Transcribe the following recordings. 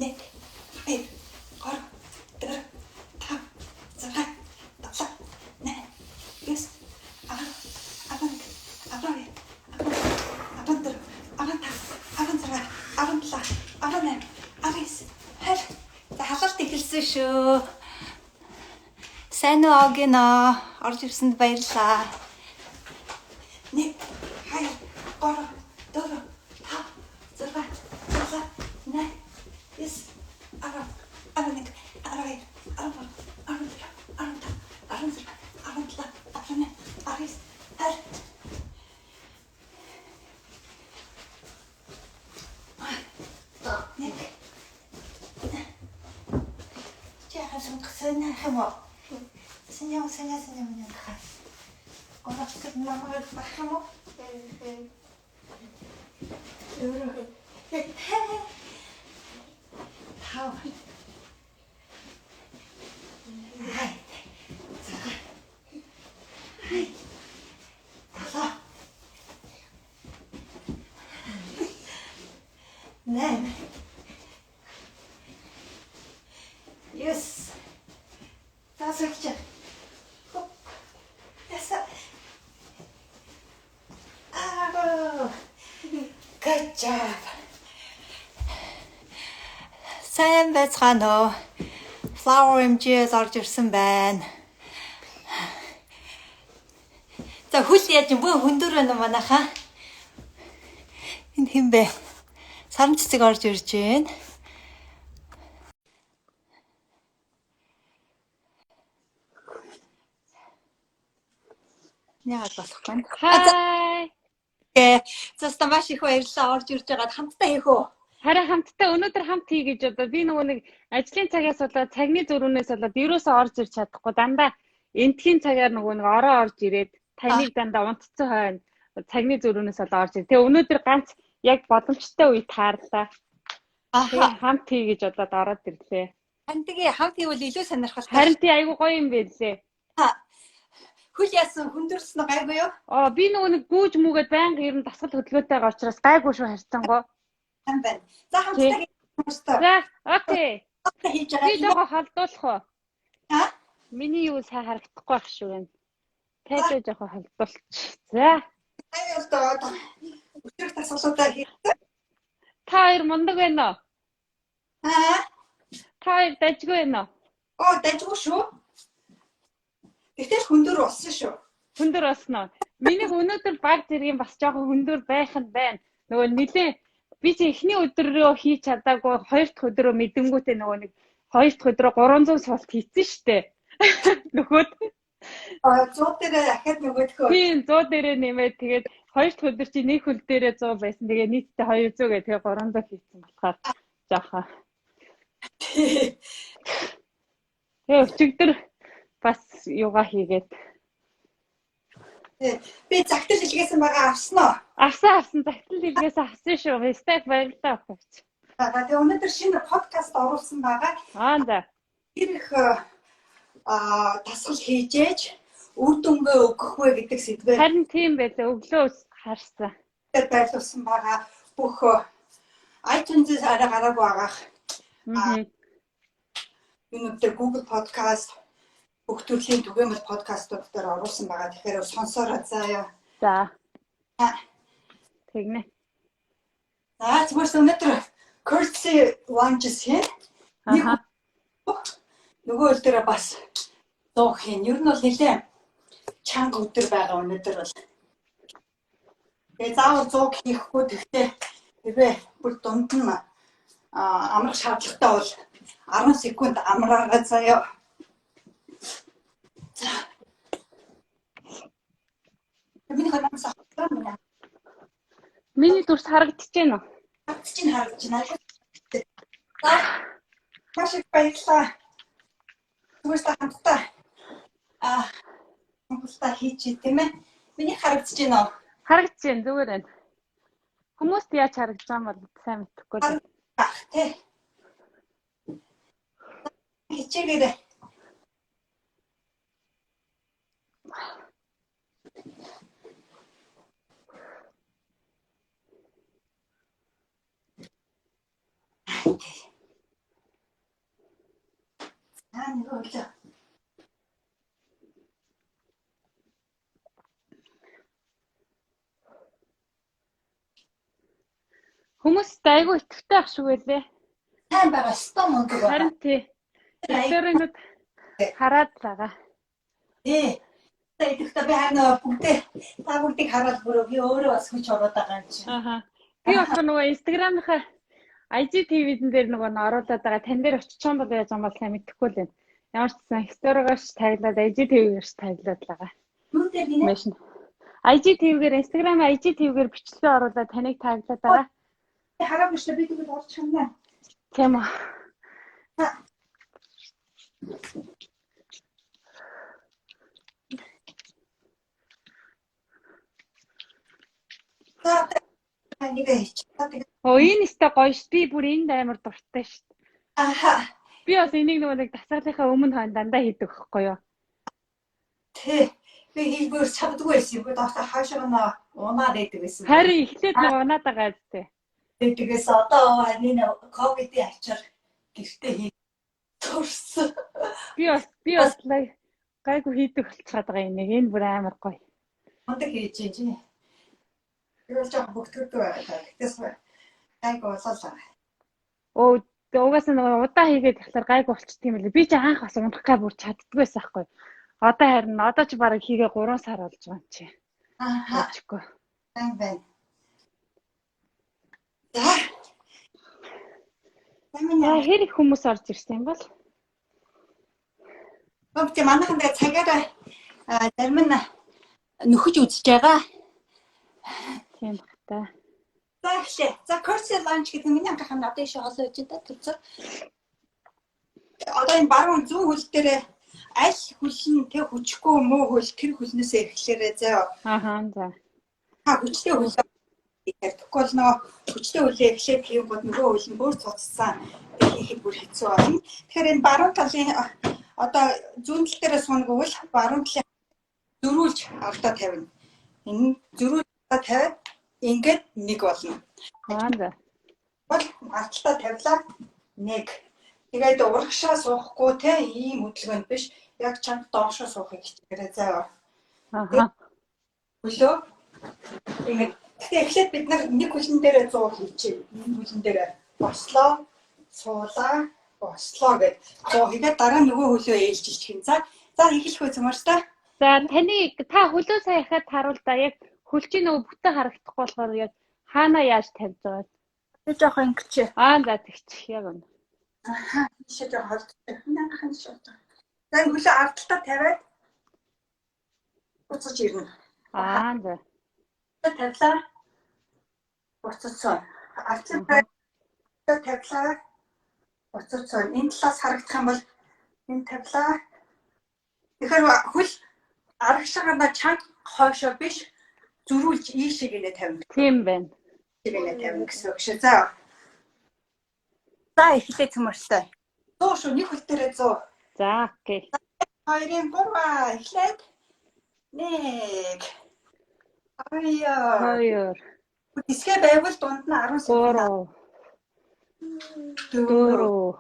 1, 2, 3, 4, 5, 6, 7, 8, 9, 10, 11, 12, 13, 14, 15, 16, 17, 18, 19. За халуулт эхэлсэн шүү. Сайн уу огиноо. Орж ирсэнд баярлалаа. 1, 2, 3, 4, 5, 6, 7, 8, 10, 11, 12, 13, 14, 15, 16, 17, 18, 19, 20. Соня хемо. Соня меня хай. Она скажет, мама, пахемо. Тав. Хай. Тава. Nem. Yes. Daha sökeceğim. Hop. Yes. Oh. Good job. Сайн байцгаана уу? Flower MG-с орж ирсэн байна. За хүл яаж бөө хөндөр байна манайхаа. Энд хэм бэ? Саран цэцэг орж ирж байна. Яагаад болохгүй юм? Хай. Заста маш их баярлалаа орж ирж байгаад хамтдаа хийх үү? Харин хамтдаа өнөөдөр хамт хий гэж одоо би нөгөө нэг ажлын цагаас болоод цагны зөрүүнээс болоод ерөөсөө орж ирч чадахгүй дандаа энтхийн цагаар нөгөө нэг ороо орж ирээд таныг дандаа унтцсан хойно цагны зөрүүнээс болоод орж ир. Тэгээ өнөөдөр ганц яг боломжтой үед таарлаа. Тэгээ хамт хий гэж одоо ороод ирлээ. Харин тэгээ хамт хийвэл илүү сонирхолтой. Харин тий айгу гоё юм байлээ. Хөл яасан хүндэрсэн гайгүй юу? Би нөгөө нэг гүүж мүгээд байнга ер нь дасгал хөдөлгөөтэйгээ учраас гайгүй шүү харьцангуй. Байна. За хамтдаа хийх. За, окей. Хийж байгаа. Би жоо халдуулах уу? Миний юу сайн харагдахгүй байх шүү гэн. Тайлбар жоо халдуулчих. За. Аюултай. Өчигдөр тасгалуудаа хийсэн. Та хоёр мундаг байна уу? Та хоёр дажгүй байна уу? Дажгүй шүү. Тэгтэл хөндөр болсон шүү. Хөндөр болсон уу? Миний өнөөдөр баг зэргийн бас жоохон хөндөр байх нь байна. Нөгөө нилээ би чи эхний өдрөө хийж чадаагүй хоёр дахь өдрөө мэдэнгүүтээ нөгөө нэг хоёр дахь өдрөө 300 суулт хийсэн штэ. Нөгөөд 100 дээрээ дахиад нөгөөдхөө. Тийм 100 дээрээ нэмээд тэгээд хоёр дахь өдөр чи нэг хөл дээрээ 100 байсан. Тэгээ нийтдээ 200 гэх тэгээ 300 хийсэн болохоор жаахан. Тэгээ өчигдөр бас юугаа хийгээд би загтал хэлгээсэн байгаа авсан уу? Авсан загтал хэлгээс авсан шүү. Стек баярлалаа өгч. Тэгээ өнөөдөр шинэ подкаст оруулсан байгаа. За. Ирэх тасгал хийжээж үр дүнгээ өгөх вэ гэдэг сэдвээр харин тийм байлаа. Өглөө харсан. Тэр байрлуулсан байгаа. Бүх iTunes-ээс гараагүй байгаа. Өнөөдөр Google Podcast бүх төрлийн түгээмэл подкастууд дээр оруулсан байгаа. Тэгэхээр сонсоороо заяа. За. Тэгнэ. Зүгээр өнөөдөр courtesy lunches хийн. Нөгөө өдөр бас зоох хийн. Ер нь бол нэлээ чанга өдөр байгаа өнөөдөр бол. Тэгээ заавал зоог хийхгүй тэгтээ тэгээ бүр дунд нь амрах шаардлагатай бол 10 секунд амраараа заяа. Миний дүрс харагдаж байна уу? Харагдаж байна. Маш их баярлалаа. Түгээрээ хамтдаа хамтдаа хийчихээ тийм ээ. Миний харагдаж байна уу? Харагдаж байна зүгээр байна. Хүмүүст яаж харагдаж байгаа юм бол сайн мэдэхгүй л. Тий. Хичээгээрэй. нэг өглөө. Хүмүүст айгүй итгэвтэй ах шиг байлээ. Сайн байгаа, стом мөнгө байгаа. Харин тий. Тэрнүүд хараад байгаа. Идэхдээ би харин бүгдээ та бүгдийг хараад бүрөө би өөрөө бас хүч ороод байгаа юм чинь. Ааха. Би болохоор нөгөө Instagram-ийнхаа IGTV-дэн дээр нөгөө оруулаад байгаа. Тань дээр очиж чам бол яаж юм бол сайн мэдэхгүй л байна. Ямар ч гэсэн сториогоос таглаад IGTV-гээс таглаад байгаа. Юу дээр гинэ? Машин. IGTV-гээр Instagram IGTV-гээр бичлэгээ оруулаад таныг таглаад байгаа. Хараагүй шүү би тэгвэл орж чамнаа. Тийм үү. Энэ өстой гоё ш. Би бүр энд амар дуртай ш. Аха. Би бас энийг нэг дасгалынхаа өмнө хойно дандаа хийдэг байхгүй юу? Тэ. Би хийгүүр чаддгүй байсан. Би доошоо хаашаа унаад байдаг байсан. Харин эхлээд нэг унаад байгаа зү. Тэгээс одоо энэ ковидын ачаар гэртээ хий. Төрсөн. Би бас гайгүй хийдэг болчиход байгаа юм. Энэ бүр амар гоё. Ондаг хийж чинь. Тэр ч яг бүгдгдүү байгаа. Тэгээс гайгүй болоолаа. Угаасаа нөгөө удаа хийгээд ихлээр гайгүй болчих тийм үлээ. Би ч анх бас унах гай бүр чаддгүй байсан байхгүй. Одоо ч бараг хийгээ 3 сар болж байгаа юм чи. Ааха. Байна. Хэр их хүмүүс орж ирсэн юм бол? Гомч манайхан дээр цагаараа зарим нь нөхөж үзэж байгаа. Тийм бахта. За course launch гэдэг миний анхаарал нь одоо ишээ холоо үжид төцөг. Одоо энэ баруун зүүн хөл дээр аль хөл нь тэг хүчгүй муу хөл тэр хөлнөөсөө эхлээрээ заа. Ааха за. Та хүчтэй хөл тэгэхгүй бол нөгөө хүчтэй хөлөө эхлээд хийм бод нөгөө хөл нь бүр цуцсан хийхэд бүр хэцүү байна. Тэгэхээр энэ баруун талын одоо зүүн тал дээрээ суунгуул баруун талын зөрүүлж алдаа тавина. Энэ зөрүүлж тавиад ингээд нэг болно. За. Бол алтаа тавилаа нэг. Тэгээд урагшаа суухгүй те ийм хөдөлгөөнд биш. Яг чамд доошоо суухыг хичээрээ заа. Ааха. Хөлөө ингээд тэгэхээр эхлээд бид нэг хөлн дээр 100 хийчихээ. Энэ хөлн дээр бослоо, суулаа, бослоо гэж 100 хийгээд дараа нөгөө хөлөө ээлж ичих юм. За эхлэх үе цамаартай. За та хөлөө сая ихад харуул да. Яг хөлчийн нөгөө бүтэн харагдахгүй болохоор яг хаана яаж тавьж байгаа? Би жоохон ингэж. За тэгчих яг үнэ. Аха, ийшээ жоо холдсон. Наахан шууд. За хөлөө ардталтаа тавиад буцаж ирнэ. За. Тавилаа. Буцацсан. Ардталтаа тавилаа. Буцацсан. Энэ талаас харагдах юм бол энэ тавилаа. Тэгэхээр хөл арагшаагаараа чанга хойшоо биш зөрүүлж ийшээ гинэ тавина. Тийм байна. Гинэ тавина гэсэн үг шүү. За эхлэе цөмөртэй. 100 шүү. Нэг хөл дээрээ 100. За окей. 2-3 эхлээд 1 2 Дисгээ байвал дунд нь 10 см. 4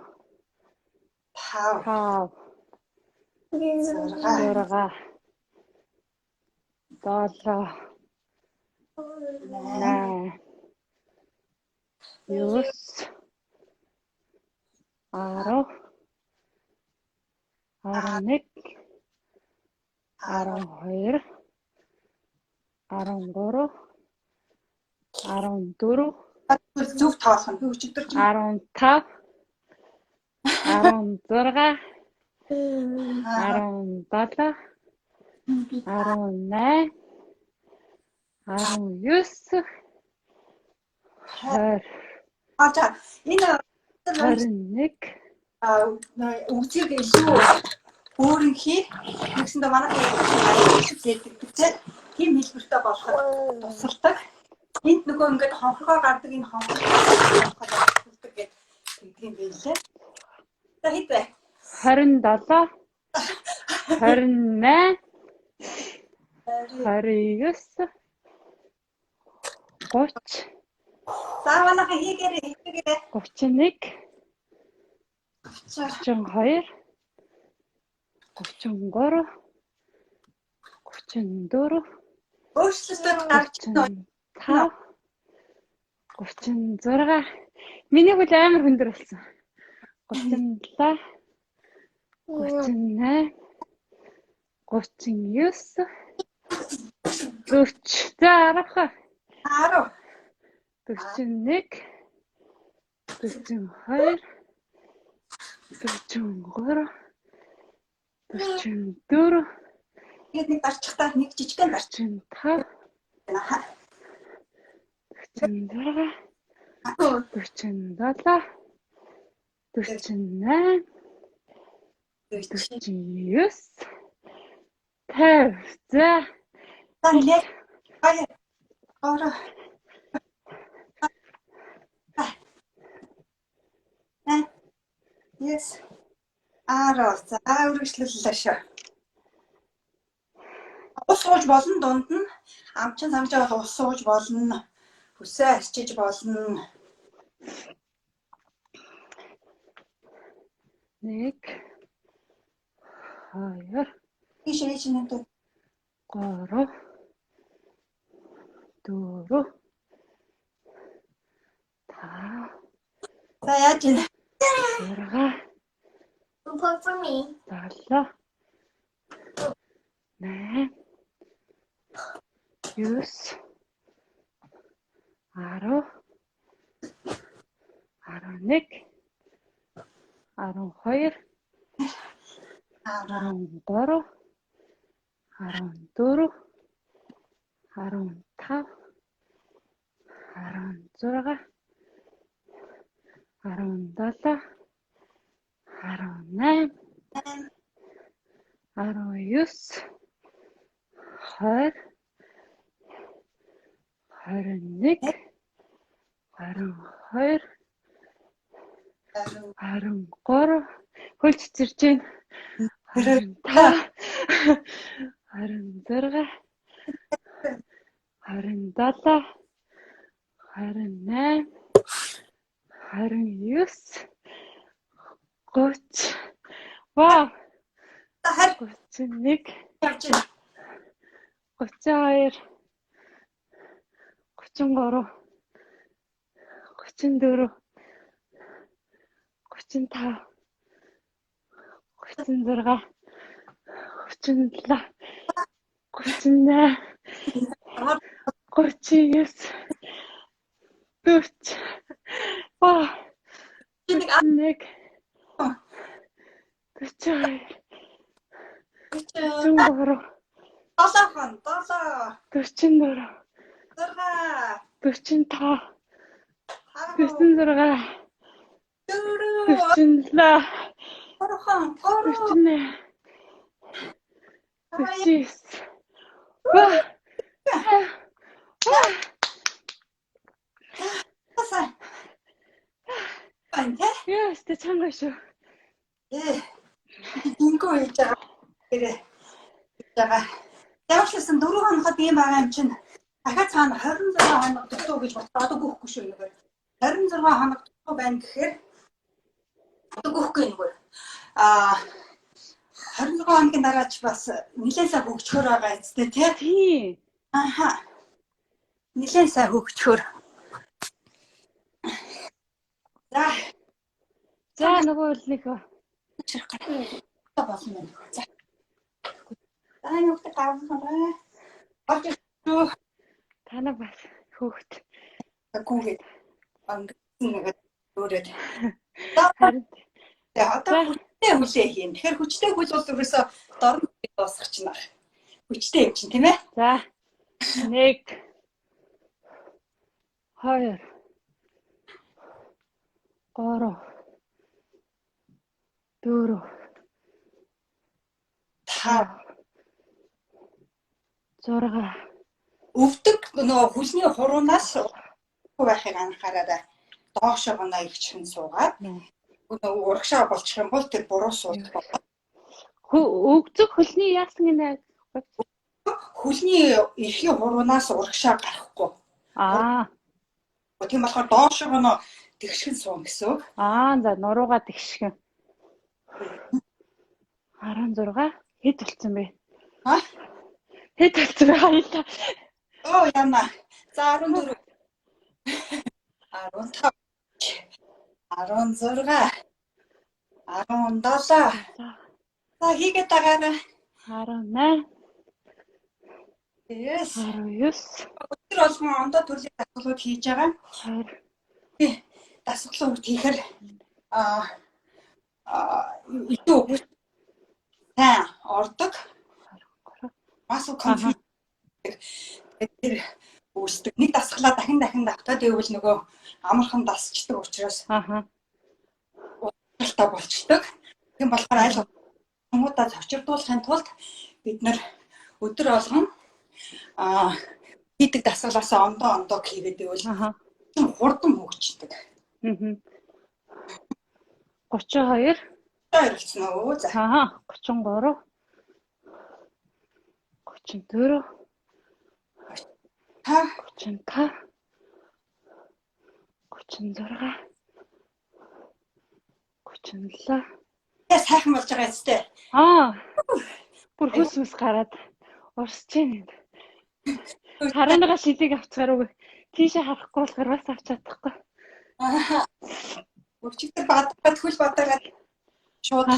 5 зөв тоолох нь өчигдөр 15 16 17 18 19 За энэ 21 үгзийг илүү өөрийн хий нэгсэндээ манай хэлдэг тийм хэлбэртэй болоход тусалдаг. Энд нөгөө ингээд хонхгоо гардаг энэ хонхгоо тусалдаг гэдэг юм байлээ. За хэд вэ? 27 28 29 30 За манайха хийгээрээ 31 32 33, 34, Өөрчлөлтөд гарч ирсэн. 35, 36. Миний хөл амар хүндэр болсон. 37, 38, 39, 40. За аргаха. 10, 41, 42, 43, 44, тэгээд нэг гарчихтаа нэг жижигхэн гарч 45, байна. 46, 47, 48, 49, 50. За нэг хоёр гурав Yes. За үргэлжлүүлээ шүү. Ус сууж болно дунд нь. Амчин самж байгаа ус сууж болно. Хүсээ арчиж болно. 1, 2, Ишээ чинь энэ 3, 4, 5, За яаж ийм 6, Report for me. 7, 8, 9, 10, 11, 12, 13, 14, 15, 16, 17, 18, 19, 20, 21, 22, 23 хөл цэцэрч байна. 25, 26, 27, 28, 29, 30. Вау! харь 31, явж байна. 32, 33, 34, 35, 36, 37, 38, 39, 40. Вау! Чи нэг 41, 42, 43, 7 хон 7 44, 6 45, 5 46, 4 47, 3 48, 49. Вау! Тасаа. Анте. Яа, тэ чанга шүү. Ингөө хийж байгаа. Тэрээ. Явуулсан 4 хоногод ийм байгаа юм чинь дахиад цаана 26 хоног дутуу гэж бодоод өгөхгүй шүү нэг. 26 хоног дутуу байна гэхээр өгөхгүй нэг. 26 хоногийн дараа ч бас нэлээд сайн хөгжөхөр байгаа эцтэй тий. Тийм. Аха. Нэлээд сайн хөгжөхөр. За нөгөө үлнийх. Чирх гараа. Болно юм. За. Юу гэдэг гавхаа. Орж ирсэн. Тана бас хөөхт. Гүүгээд ангид өөрөд. Харин Одоо хүчтэй хүлээ хийн. Тэгэхээр хүчтэй хүл бол ерөөсөө дорн дуусгах чинь аа. Хүчтэй юм чинь тийм ээ? за 1, 2, 3, 4, 5 6, өвдөг нөгөө хүлний хуруунаас байхыг анхаараарай. Доошоо гоноо ирчихэн суугаад нөгөө урагшаа болчих юм бол тэр буруу суудах. өгзөг хөлний яасан гинэ. Хүлний эрхийн хуруунаас урагшаа гарахгүй. Тийм болохоор доошоо гоноо тэгшхэн суун гэсэн үг. За нуруугаа тэгшгэн. 16 хэд болсон бэ? Аа? Хэд болсон бэ? Хоёулаа. Оо яна. За 14 15 16 17 за хийгээд байгаарай. 18 Yes. 19 Өдөр болгон ондоо төрлийн дасгалууд хийж байгаа. 20 Би дасгалууд хийхээр илүү сайн ордог. Мас конфликт тэр үүсдэг. Нэг дасгалаа дахин давтаад ивэл нөгөө амархан дасчдаг учраас удаа болчдөг. Тийм болохоор аль хүмүүдээ зочирдуулахын тулд бид нэр өдөр болгон хийдэг дасгалаас ондоо хийгээд ивэл хурдан хөгждөг. 32 Ойлцсон уу? За. 33 34 35 36 37 Сайхан болж байгаа юм тест. Бүр хөс гараад урсч байна. Харааныгаа шилийг авцгаар үгүй. Тийшээ харахгүй болохоор бас авч чадахгүй. Өчигдөр бадгаад хөл бадаргаад шууд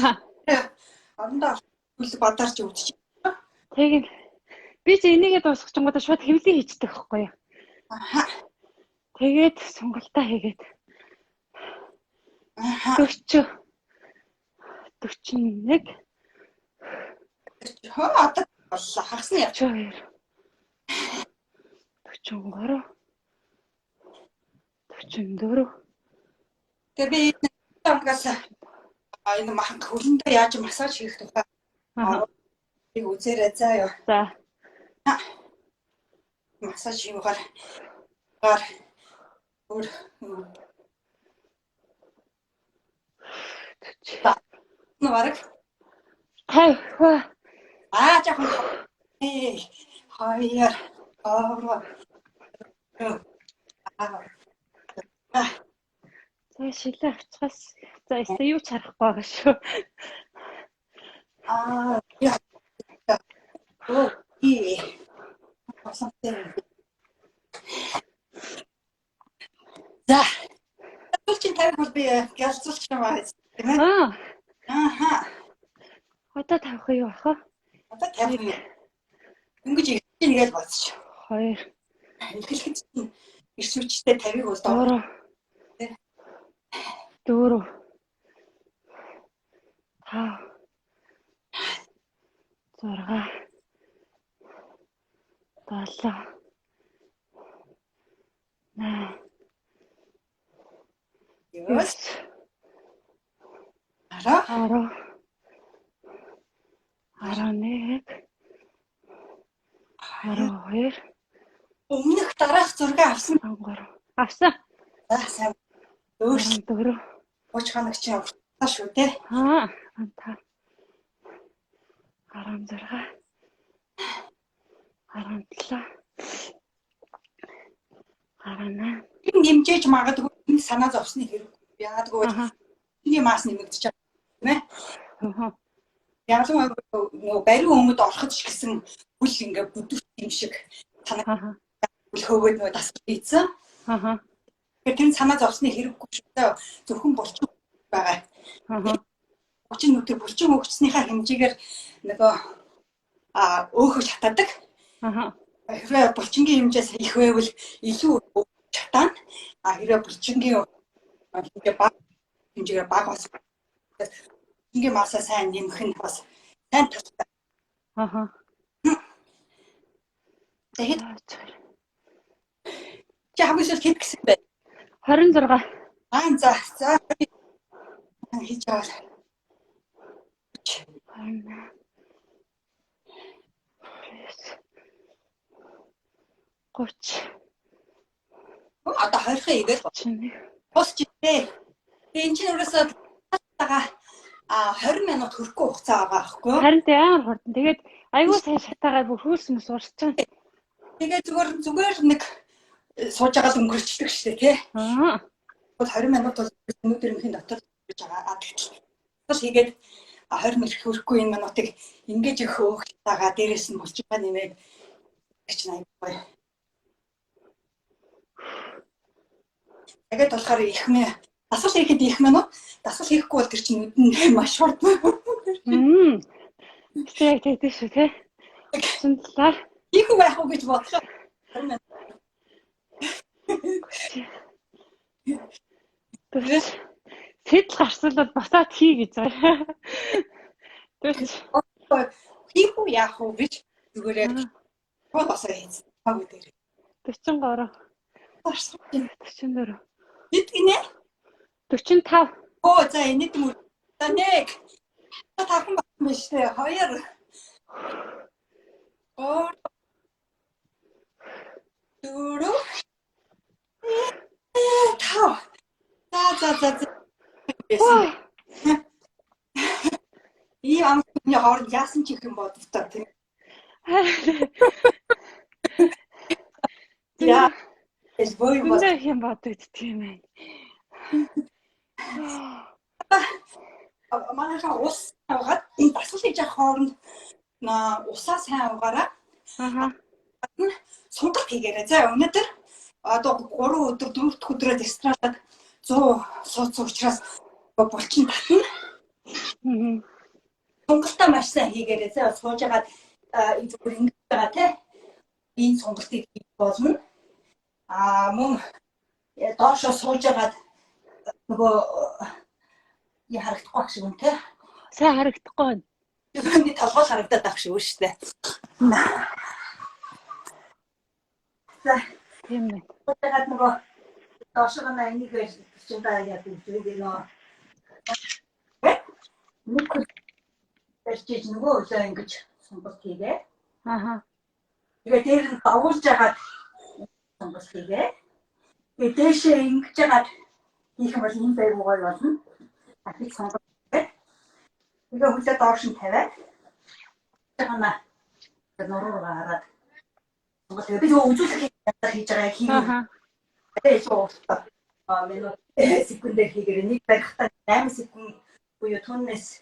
орондоо хөл бадарч үзчих. Тэг. Би ч энийгээ дуусгачингуудаа шууд хэвлээ хийчихдэг байхгүй юу? Тэгээд сонголтоо хийгээд 40 41 одоо боллоо. Хагасны явж 42 43 44 Тэгээ би тамгаас энэ махан хөлөндөө яаж массаж хийх тухай нэг үзээрэй заа ёо. За. Массаж хийхээр өөр Нүвараг. Жаахан. Хаяа. За шилээ авчихаас. За эсвэл юу ч харахгүй байгаа шүү. Яа. Оо, ий. За. Түлчин тавих бол би ялцуулчих юм аа. Тийм ээ? Одоо тавих юу ах вэ? Одоо тавих юм. Ингэж ингэж бодчих. 2 Эхлэхэд ирсвчтэй тавих бол 4 5 6 7 8 Yes. 10 11 12 Өмнөх дараах зураг авсан. 13 авсан. За сайн. 4 30 хоног чи яваа шүү дээ. 15 16 17 18 нэмжээж магадгүй энэ санаа зовсны хэрэг. Яагадгүй энэ мас нэмэгдэж байгаа юм ээ. Ялангуяа нөгөө бариу өмд ороход ч гэсэн бүл ингээ бүдүүрт юм шиг санаа хөвгөөд нөгөө дасгал хийцэн. Тэр санаа зовсны хэрэггүй шүү. Зөвхөн булчин байгаа. 30 өдөр булчин хөгжснийхаа хэмжээгээр нөгөө өөхөж хатаадаг. Хэрвээ булчингийн хэмжээс их байвал илүү чатаана. Хэрвээ булчингийн хэмжээгээр бага бас ингийн масаа сайн нэмэх нь бас сайн талтай. Тэгээд чи хамгийн хэд гэсэн бэ? 26. За. Хийж байгаа. 30. Одоо 20-ын игээл босчихээ. Энэ чинь өөрөөсөө 20 минут хүрэхгүй хугацаа байгаа байхгүй юу? Харин тэ амар хурдан. Тэгээд айгүй сайн шатаагаад бүр хөөс урсч байгаа. Тэгээд зүгээр нэг сууж байгаа өнгөрчдөг шүү дээ, тий? 20 минут бол өнөөдрийнхээ дотор хийж байгаа. Тэгтэл хийгээд 20 мэл хүрэхгүй энэ минутыг ингэж их өөх тагаа дээрээс нь булчгаа нэмээд гэж найггүй. Тэгээд болохоор их мэ дасгал хийхэд их мэ нөө дасгал хийхгүй бол тэр чинь нүдэн маш хурдан. Яг тэгдэж шүү те. Шинэлээ. Их байх уу гэж бодлоо. Тэгээс сэтэл гарсан бол босоод хий гэж байна. Тэгэж хийх үү яах уу гэж зүгээрээ босоо хийсэн. Баг дээр. 43. 44. Хэд гинэ? 45. Оо за энэ юм уу? За нэг. Тахан байна шүү дээ. Хоёр. Оо. Дөрөв. Тав. За. Ийм амтны хооронд яасан ч их юм боддоо тийм. Яа. Эс бой бод. Үнэ юм бодогддөг юм байна. Манайхаа ус аваад энэ дасгал хийж явах хооронд усаа сайн угаараа. Сонголт хийгээрэй. За өнөөдөр одоо 3 өдөр 4 дахь өдрөө экстрадаг 100 сууц учраас булчин татна. Сонголтоо маш сайн хийгээрэй. За сууж агаад зүгээр ингэж байгаа те. Энэ сонголтыг хийж болно. Мөн доошоо сууж агаад нөгөө харагдахгүй шиг юм те. Сайн харагдахгүй байна. Юуны толгой харагдаад байх шиг шүү дээ. За Тийм байна. тэгээд нөгөө доошоо на энийг чинь даа яа гэж нөө. Нэг тэрчиж нөгөө өсөө ингэж сонголт хийгээ. Тэгээд дээр нь дагуулж агаад сонголт хийгээ. Тэгээд дээшээ ингэж агаад хийх юм бол энэ байг гоё болно. Ахиг сонголт хийгээ. Тэгээд хүлээ доош нь тавиад танаа нуруу гараад сонголт хийгээ. Би зөв үзүүлэх хийж байгаа хийх. Тэгээд минут секундээр хийгээр нэг барихтаа 8 секунд буюу түүнээс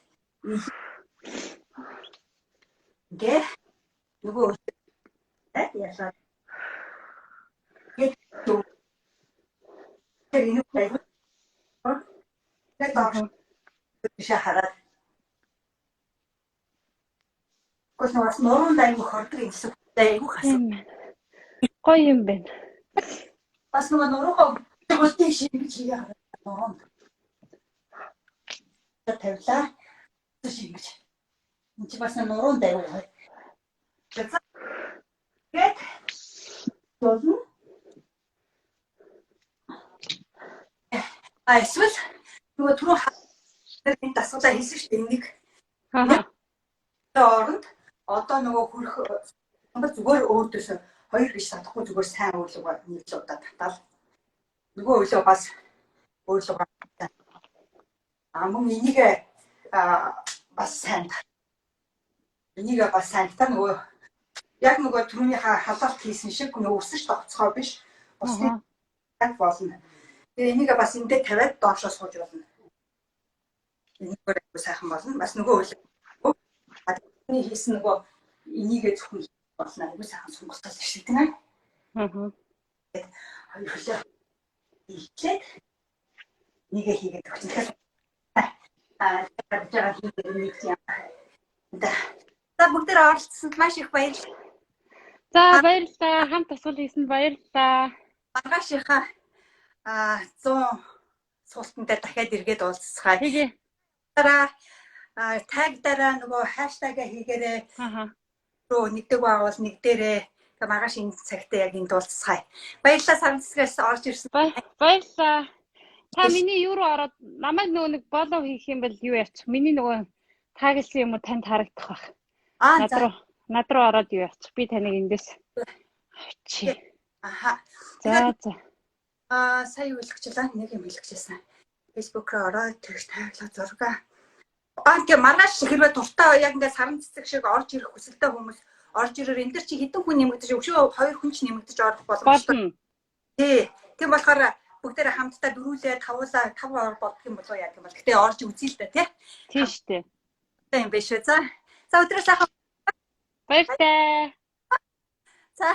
гэ нөгөө ясаа энэ байх. Тэгээд шахараа. Космос норон дай мөхөрдөг гэсэн айгу хасан. Гоё юм байна. Бас нөгөө нуруу тэгвэл шингэж хийгээ норон. Тавилаа. Шингэж. Энд чи бас нуруу дай мөхөр. Тэгээд болно. Эсвэл нөгөө түрүү энэ дасгалаа хийсэн шүү дээ энийг. Оронд одоо нөгөө хөрөх зүгээр өөдөөс 2 гэж татахгүй зүгээр сайн үйлэг нэг л удаа татал. Нөгөө үйлээ бас үйлэг мөн энийг бас сайн. Энийг бас сайн та нөгөө яг нөгөө түрүүний халаалт хийсэн шиг нөгөө өсөж тогтцохоо биш. Бусдын яг болно. Тэгээ энийг бас эндээ тавиад доошоо сууж болно. Энийг сайхан болно. Бас нөгөө үйлээ хийсэн нөгөө энийгээ зөвхөн болно. Айгуу сайхан сонголтол шиг тийм ээ. Тэгээд хоёр хөлөө хийлээд нэгэ хийгээд өгсөн. Тэгэхээр хийгээд нэг юм. За бүгдээр оролцсонд маш их баярлалаа. За баярлалаа. Хамт тасгал хийсэнд баярлалаа. Маргаашийнхаа 100 суултан дээр дахиад эргээд уулзцгаая. Тэгээ. Дараа таг дараа нөгөө хаштагаа хийгээрээ. Руу нэгдэг байгуул нэг дээрээ маргааш энэ цагтаа яг энд уулзцгаая. Баярлалаа сарнцгээс орж ирсэн. Баярлалаа. Та миний юу руу ороод намайг нөгөө нэг болов хийх юм бол юу яач? Миний нөгөө тагилсан юм уу танд харагдах байх. Над руу ороод юу яач? Би таныг эндээс авчи. За. Сая юу хэлчихлээ? Нэг юм хэлчихсэн. Facebook руу ороод тэгж тавилаа зургаа. Ингээ маргааш хэрвээ дуртай яг ингээ саран цэцэг шиг орж ирэх хүсэлтэй хүмүүс орж ирээр энэ дэр чи хэдэн хүн нэмэгдэж өшөө 2 хүн ч нэмэгдэж орох боломжтой. Тийм болохоор бүгдээрээ хамтдаа дөрүүлээ 5 ор болдох юм болоо яа гэх юм бол гэтээ орж үзье л да тий. Тийм шүү дээ. юм биш үү. За өдрөө сайхан. Баяртай. За